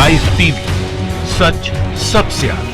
Live TV, सच सबसे आगे।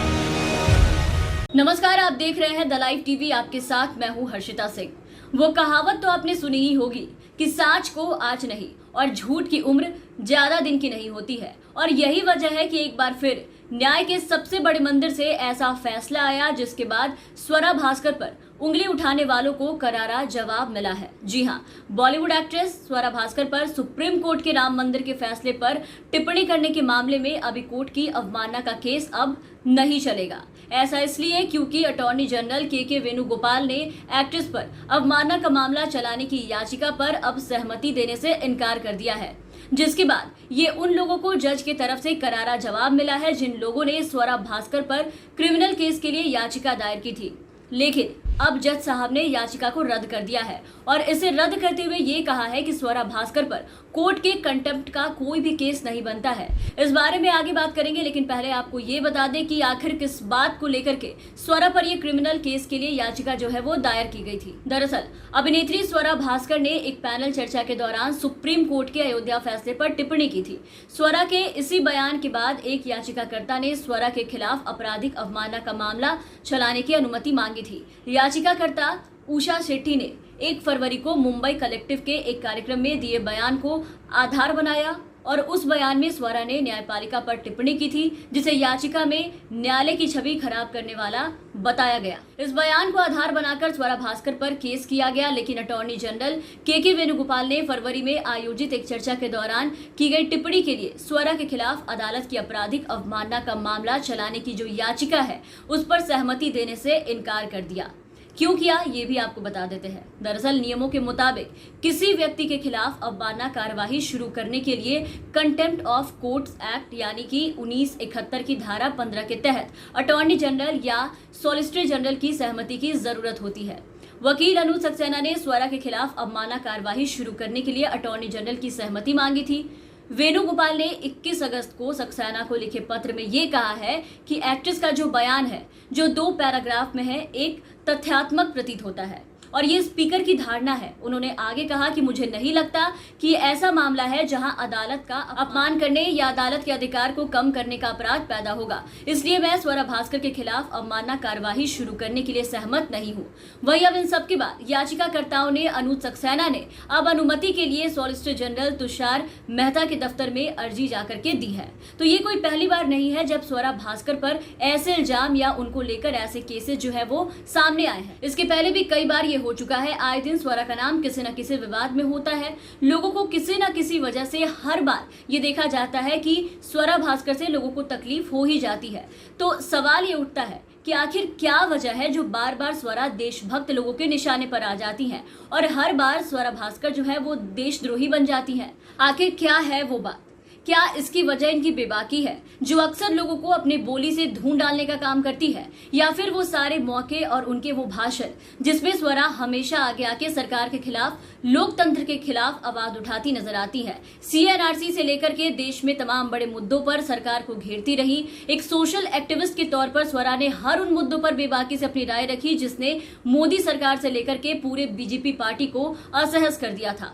नमस्कार, आप देख रहे हैं द लाइव टीवी। आपके साथ मैं हूं हर्षिता सिंह। वो कहावत तो आपने सुनी ही होगी कि साच को आज नहीं और झूठ की उम्र ज्यादा दिन की नहीं होती है। और यही वजह है कि एक बार फिर न्याय के सबसे बड़े मंदिर से ऐसा फैसला आया जिसके बाद स्वरा भास्कर पर उंगली उठाने वालों को करारा जवाब मिला है। जी हां, बॉलीवुड एक्ट्रेस स्वरा भास्कर पर सुप्रीम कोर्ट के राम मंदिर के फैसले पर टिप्पणी करने के मामले में अभी कोर्ट की अवमानना का केस अब नहीं चलेगा। ऐसा इसलिए क्योंकि अटॉर्नी जनरल के वेणुगोपाल ने एक्ट्रेस पर अवमानना का मामला चलाने की याचिका पर अब सहमति देने से इनकार कर दिया है, जिसके बाद ये उन लोगों को जज की तरफ से करारा जवाब मिला है जिन लोगों ने स्वरा भास्कर पर क्रिमिनल केस के लिए याचिका दायर की थी। लेकिन अब जज साहब ने याचिका को रद्द कर दिया है और इसे रद्द करते हुए ये कहा है कि स्वरा भास्कर पर कोर्ट के कंटेम्प्ट का कोई भी केस नहीं बनता है। इस बारे में आगे बात करेंगे, लेकिन पहले आपको ये बता दें कि आखिर किस बात को लेकर के स्वरा पर ये क्रिमिनल केस के लिए याचिका जो है वो दायर की गई थी। दरअसल अभिनेत्री स्वरा भास्कर ने एक पैनल चर्चा के दौरान सुप्रीम कोर्ट के अयोध्या फैसले पर टिप्पणी की थी। स्वरा के इसी बयान के बाद एक याचिकाकर्ता ने स्वरा के खिलाफ आपराधिक अवमानना का मामला चलाने की अनुमति मांगी थी। याचिकाकर्ता उषा शेट्टी ने 1 फरवरी को मुंबई कलेक्टिव के एक कार्यक्रम में दिए बयान को आधार बनाया और उस बयान में स्वरा ने न्यायपालिका पर टिप्पणी की थी जिसे याचिका में न्यायालय की छवि खराब करने वाला बताया गया। इस बयान को आधार बनाकर स्वरा भास्कर पर केस किया गया, लेकिन अटॉर्नी जनरल के वेणुगोपाल ने फरवरी में आयोजित एक चर्चा के दौरान की गई टिप्पणी के लिए स्वरा के खिलाफ अदालत की आपराधिक अवमानना का मामला चलाने की जो याचिका है उस पर सहमति देने से इनकार कर दिया। क्यों किया ये भी आपको बता देते हैं। दरअसल नियमों के मुताबिक किसी व्यक्ति के खिलाफ अवमानना कार्यवाही शुरू करने के लिए कंटेम्प्ट ऑफ कोर्ट्स एक्ट यानी कि 1971 की धारा 15 के तहत अटॉर्नी जनरल या सॉलिसिटर जनरल की सहमति की जरूरत होती है। वकील अनुज सक्सेना ने स्वरा के खिलाफ अवमानना कार्यवाही शुरू करने के लिए अटॉर्नी जनरल की सहमति मांगी थी। वेणुगोपाल ने 21 अगस्त को सक्सेना को लिखे पत्र में ये कहा है कि एक्ट्रेस का जो बयान है जो 2 पैराग्राफ में है एक तथ्यात्मक प्रतीत होता है और ये स्पीकर की धारणा है। उन्होंने आगे कहा कि मुझे नहीं लगता कि ये ऐसा मामला है जहां अदालत का अपमान करने या अदालत के अधिकार को कम करने का अपराध पैदा होगा, इसलिए मैं स्वरा भास्कर के खिलाफ अवमानना कार्यवाही शुरू करने के लिए सहमत नहीं हूं। वहीं अब इन सब के बाद याचिकाकर्ताओं ने अनुज सक्सेना ने अब अनुमति के लिए सॉलिसिटर जनरल तुषार मेहता के दफ्तर में अर्जी जाकर के दी है। तो ये कोई पहली बार नहीं है जब स्वरा भास्कर पर ऐसे इल्जाम या उनको लेकर ऐसे केसेस जो है वो सामने आए हैं। इसके पहले भी कई बार हो चुका है। आए दिन स्वरा का नाम किसी न किसी विवाद में होता है। लोगों को किसी न किसी वजह से हर बार ये देखा जाता है कि स्वरा भास्कर से लोगों को तकलीफ हो ही जाती है। तो सवाल ये उठता है कि आखिर क्या वजह है जो बार बार स्वरा देशभक्त लोगों के निशाने पर आ जाती हैं और हर बार स्वरा भास्कर जो है वो देशद्रोही बन जाती हैं। आखिर क्या है वो बात? क्या इसकी वजह इनकी बेबाकी है जो अक्सर लोगों को अपने बोली से धूं डालने का काम करती है, या फिर वो सारे मौके और उनके वो भाषण जिसमें स्वरा हमेशा आगे आके सरकार के खिलाफ, लोकतंत्र के खिलाफ आवाज उठाती नजर आती है। CNRC से लेकर के देश में तमाम बड़े मुद्दों पर सरकार को घेरती रही। एक सोशल एक्टिविस्ट के तौर पर स्वरा ने हर उन मुद्दों पर बेबाकी से अपनी राय रखी जिसने मोदी सरकार से लेकर के पूरे BJP पार्टी को असहज कर दिया था।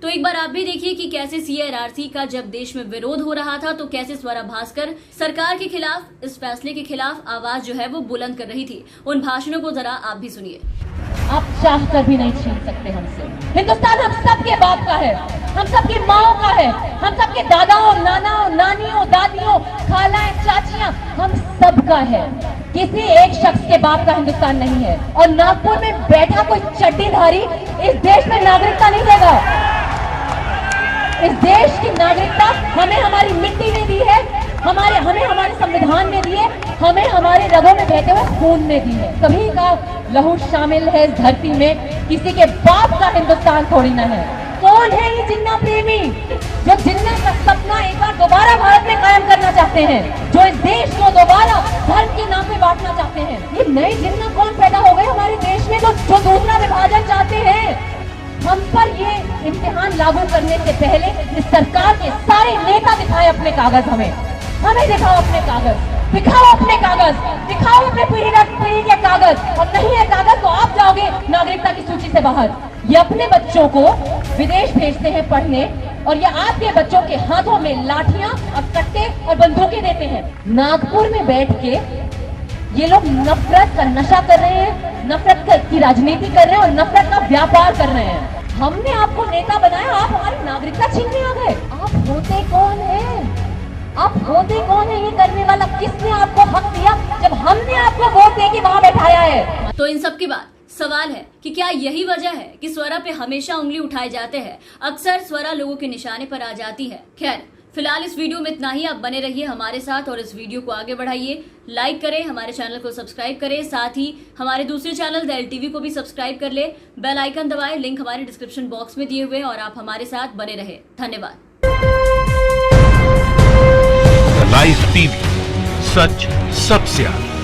तो एक बार आप भी देखिए कि कैसे CNRC का जब देश में विरोध हो रहा था तो कैसे स्वरा भास्कर सरकार के खिलाफ, इस फैसले के खिलाफ आवाज जो है वो बुलंद कर रही थी। उन भाषणों को जरा आप भी सुनिए। आप चाह कर भी नहीं छीन सकते हमसे। हिंदुस्तान हम सबके बाप का है, हम सबकी माओ का है, हम सबके दादाओं, नानाओं, नानियों, दादियों, खालाएं, चाचियां, हम सबका है। किसी एक शख्स के बाप का हिंदुस्तान नहीं है। और नागपुर में बैठा कोई चड्डीधारी इस देश में नागरिकता नहीं देगा। इस देश की नागरिकता हमें हमारी मिट्टी ने दी है, हमें हमारे संविधान में दी है, हमें हमारे रगों में बहते हुए खून में दी है। सभी का लहू शामिल है इस धरती में, किसी के बाप का हिंदुस्तान थोड़ी ना है। कौन है ये जिन्ना प्रेमी जो जिन्ना का सपना एक बार दोबारा भारत में कायम करना चाहते हैं, जो इस देश को दोबारा धर्म के नाम पे बांटना चाहते हैं? ये नए जिन्ना कौन पैदा हो गए हमारे देश में जो दूसरा विभाजन चाहते हैं? हम पर ये इम्तिहान लागू करने से पहले इस सरकार के सारे नेता दिखाए अपने कागज, हमें दिखाओ अपने कागज, दिखाओ अपने कागज, दिखाओ अपने पीढ़ी के कागज। और नहीं है कागज तो आप जाओगे नागरिकता की सूची से बाहर। ये अपने बच्चों को विदेश भेजते हैं पढ़ने और ये आपके बच्चों के हाथों में लाठियां और कट्टे और बंदूकें देते हैं। नागपुर में बैठ के ये लोग नफरत का नशा कर रहे हैं, नफरत की राजनीति कर रहे हैं और नफरत का व्यापार कर रहे हैं। हमने आपको नेता बनाया, आप हमारी नागरिकता छीनने आ गए। आप होते कौन हैं? आप होते कौन है ये करने वाला? किसने आपको हक दिया जब हमने आपको वोट दे के वहां बैठाया है? तो इन सब के बाद सवाल है कि क्या यही वजह है कि स्वरा पे हमेशा उंगली उठाए जाते हैं? अक्सर स्वरा लोगों के निशाने पर आ जाती है। खैर, फिलहाल इस वीडियो में इतना ही। आप बने रहिए हमारे साथ और इस वीडियो को आगे बढ़ाइए, लाइक करें, हमारे चैनल को सब्सक्राइब करें, साथ ही हमारे दूसरे चैनल द LTV को भी सब्सक्राइब कर ले। बेल आइकन दबाएं, लिंक हमारे डिस्क्रिप्शन बॉक्स में दिए हुए हैं और आप हमारे साथ बने रहे। धन्यवाद। लाइव टीवी, सच सबसे आगे।